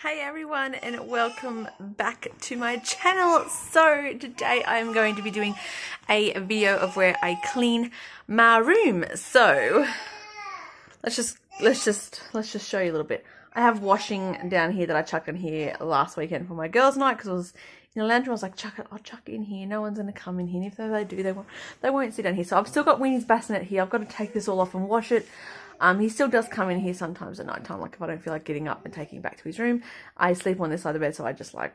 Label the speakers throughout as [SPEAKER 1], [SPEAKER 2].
[SPEAKER 1] Hey everyone, and welcome back to my channel. So today I'm going to be doing a video of where I clean my room. So let's just show you a little bit. I have washing down here that I chucked in here last weekend for my girls' night because it was in the lounge room. I was like, I'll chuck it in here. No one's gonna come in here. And if they do, they won't sit down here. So I've still got Winnie's bassinet here. I've got to take this all off and wash it. He still does come in here sometimes at night time, like if I don't feel like getting up and taking him back to his room. I sleep on this side of the bed, so I just like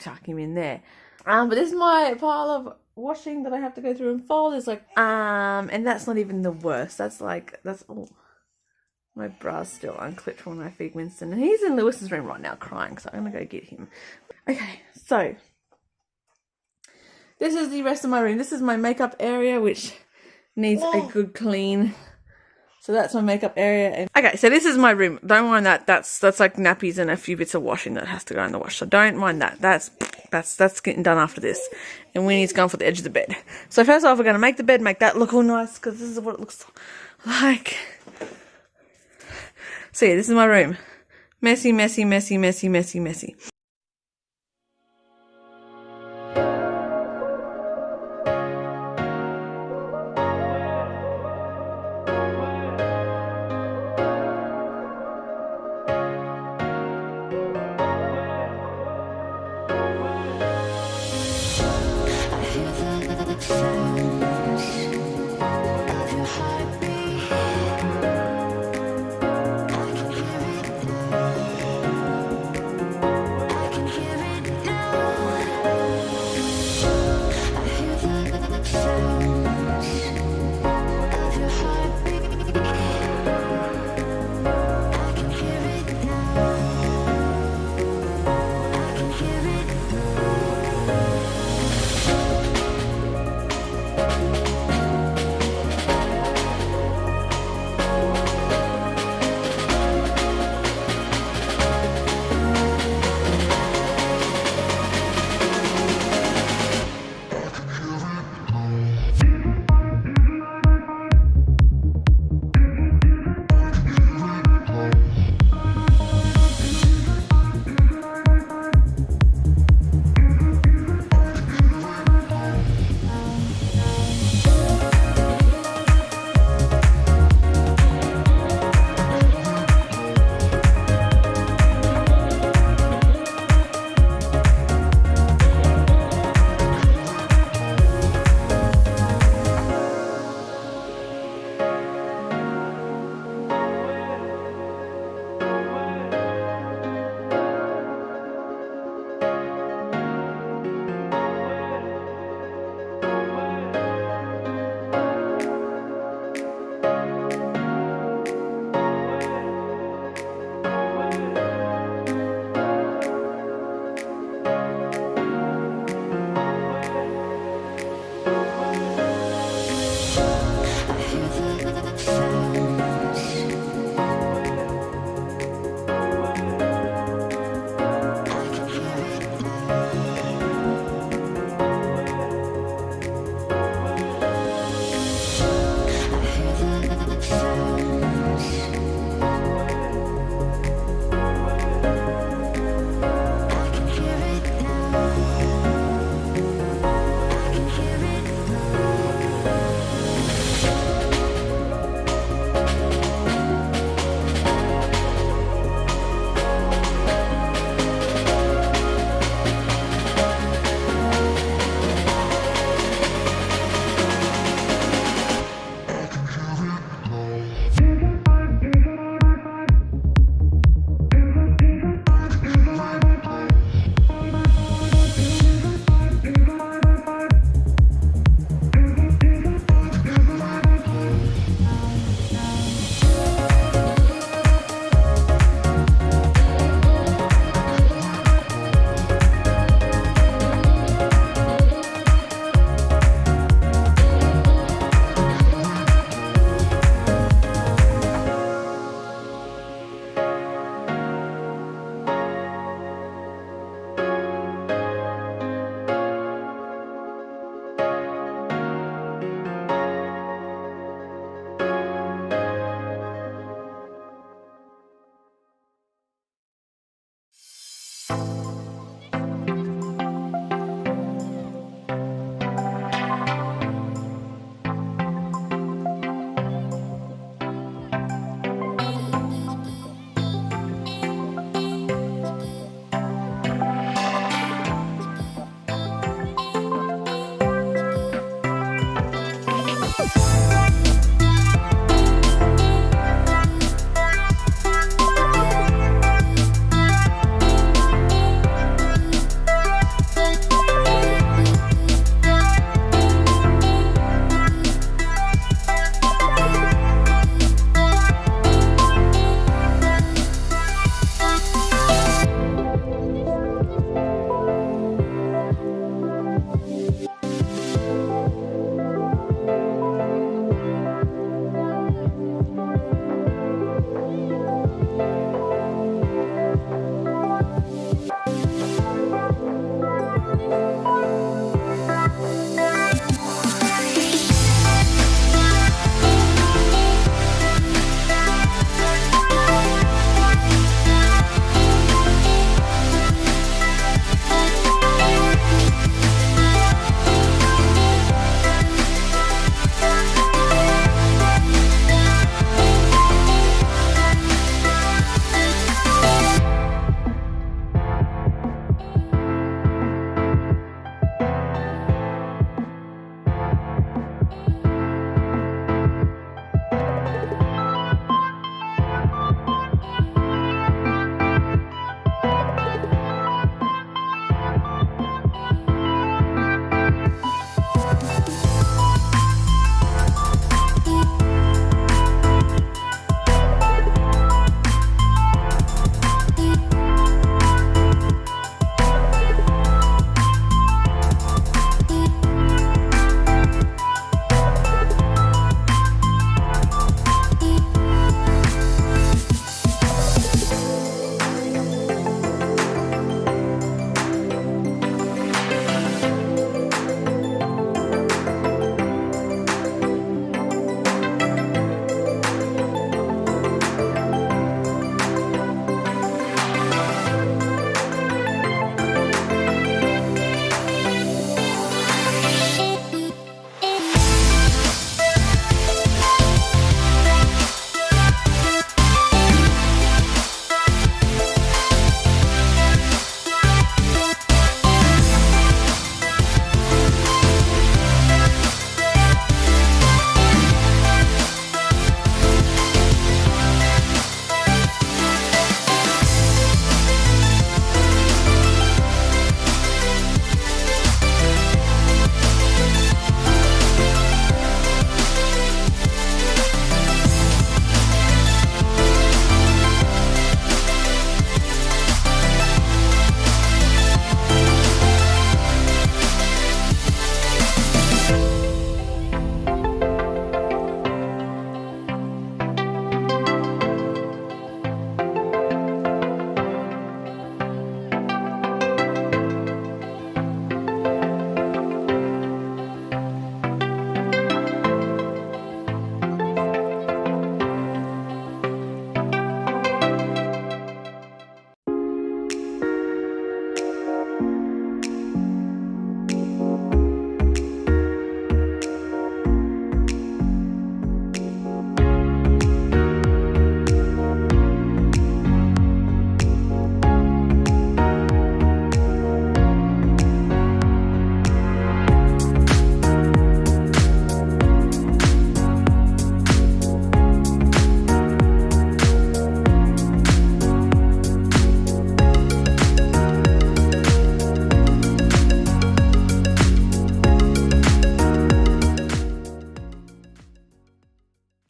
[SPEAKER 1] chuck him in there. But this is my pile of washing that I have to go through and fold. It's like, and that's not even the worst. That's all. My bra's still unclipped from when I feed Winston, and he's in Lewis's room right now crying, so I'm gonna go get him. Okay, so this is the rest of my room. This is my makeup area, which needs a good clean. So that's my makeup area. And okay, so this is my room. Don't mind that. That's like nappies and a few bits of washing that has to go in the wash. So don't mind that. That's getting done after this. And Winnie's gone for the edge of the bed. So first off, we're going to make the bed, make that look all nice, because this is what it looks like. So yeah, this is my room. Messy, messy, messy, messy, messy, messy.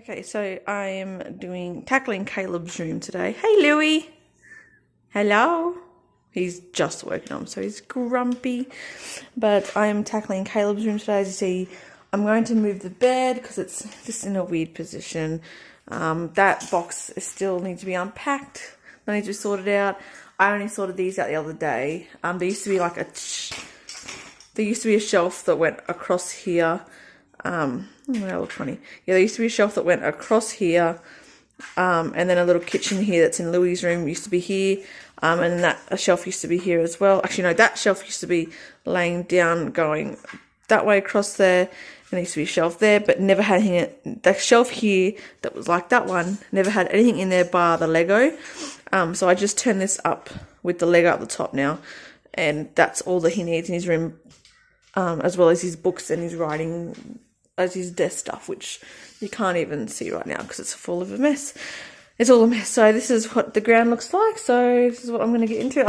[SPEAKER 1] Okay, so I am tackling Caleb's room today. Hey, Louie. Hello. He's just woken up, so he's grumpy. But I am tackling Caleb's room today. As you see, I'm going to move the bed because it's just in a weird position. That box still needs to be unpacked. I need to be sorted out. I only sorted these out the other day. There used to be like a shelf that went across here. Oh, that looks funny. Yeah, there used to be a shelf that went across here, and then a little kitchen here that's in Louie's room used to be here. And that a shelf used to be here as well. Actually, no, that shelf used to be laying down, going that way across there. There used to be a shelf there, but never had anything. The shelf here that was like that one never had anything in there bar the Lego. So I just turned this up with the Lego at the top now, and that's all that he needs in his room, as well as his books and his writing, as his desk stuff, which you can't even see right now because it's full of a mess. It's all a mess. So this is what the ground looks like. So this is what I'm going to get into.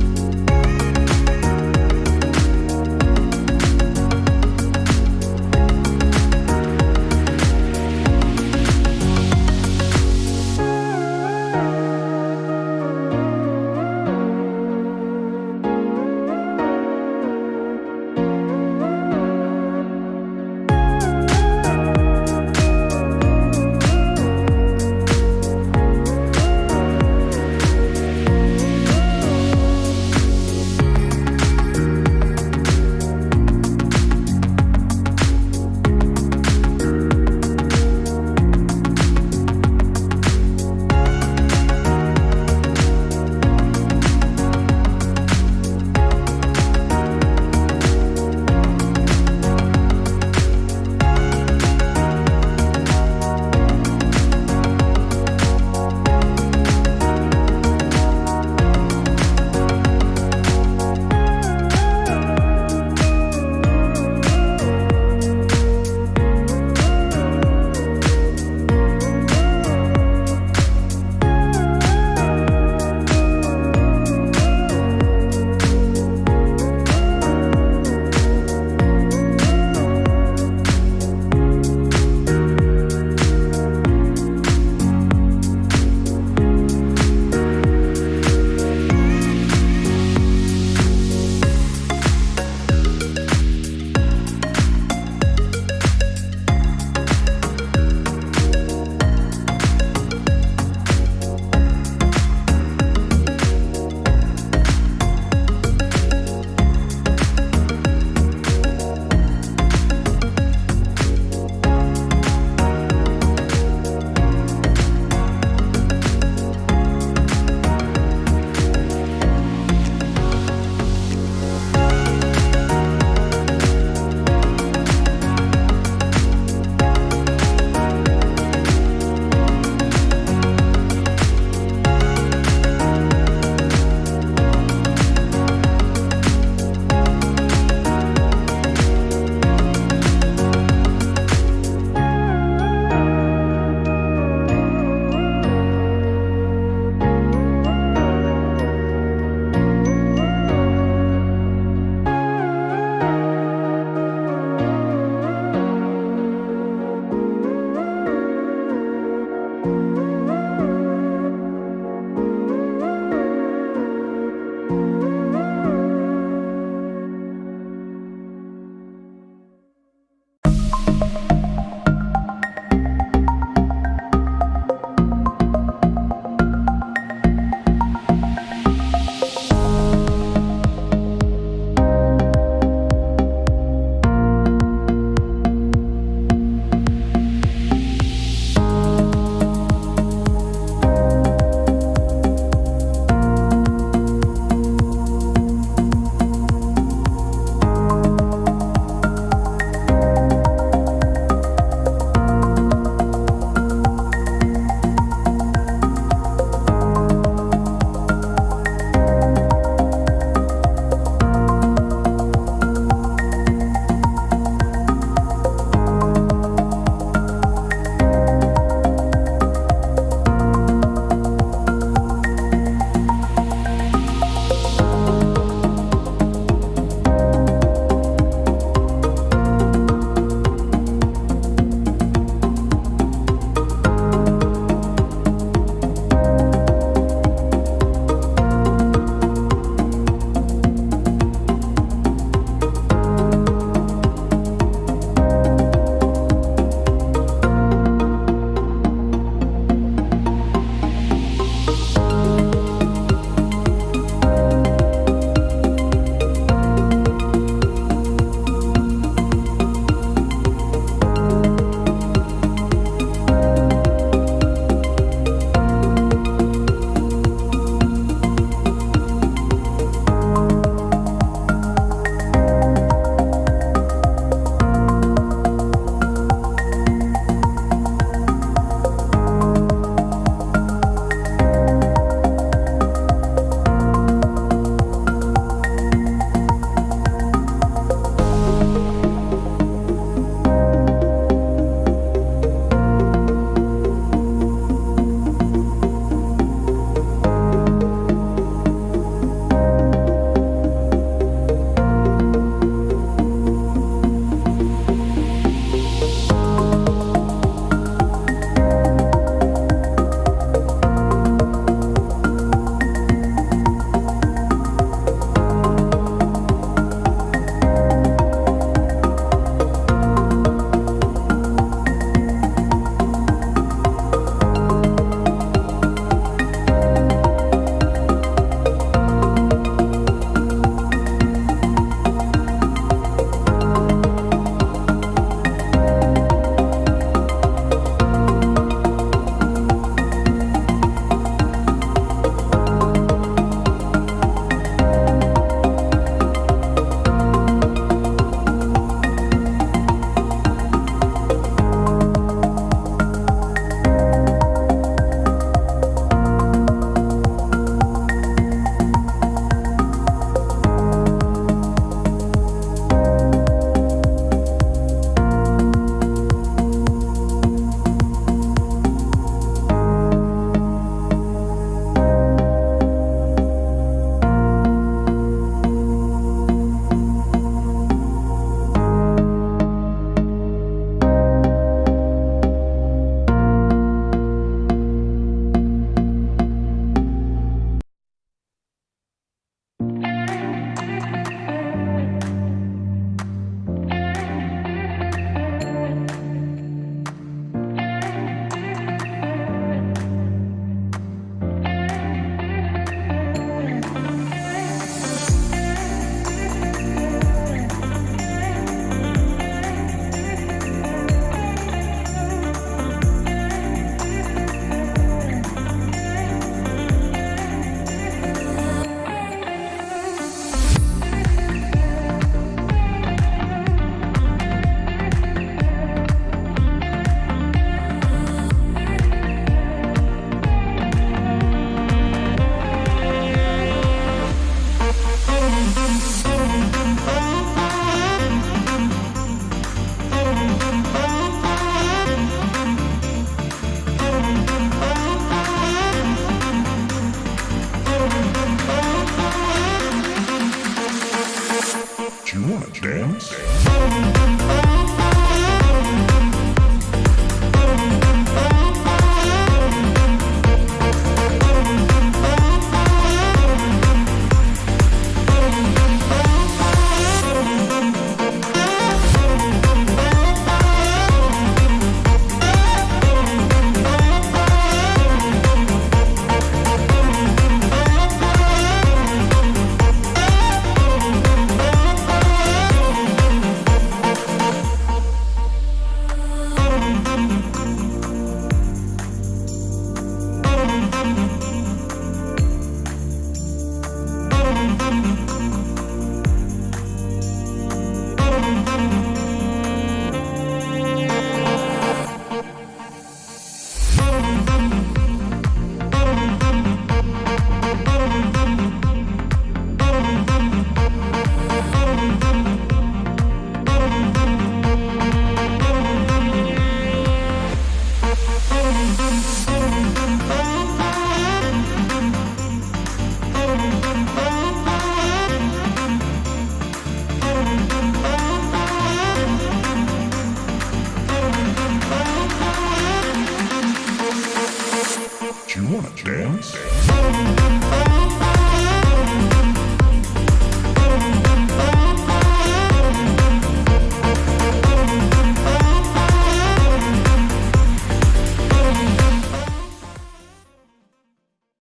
[SPEAKER 2] wanna dance?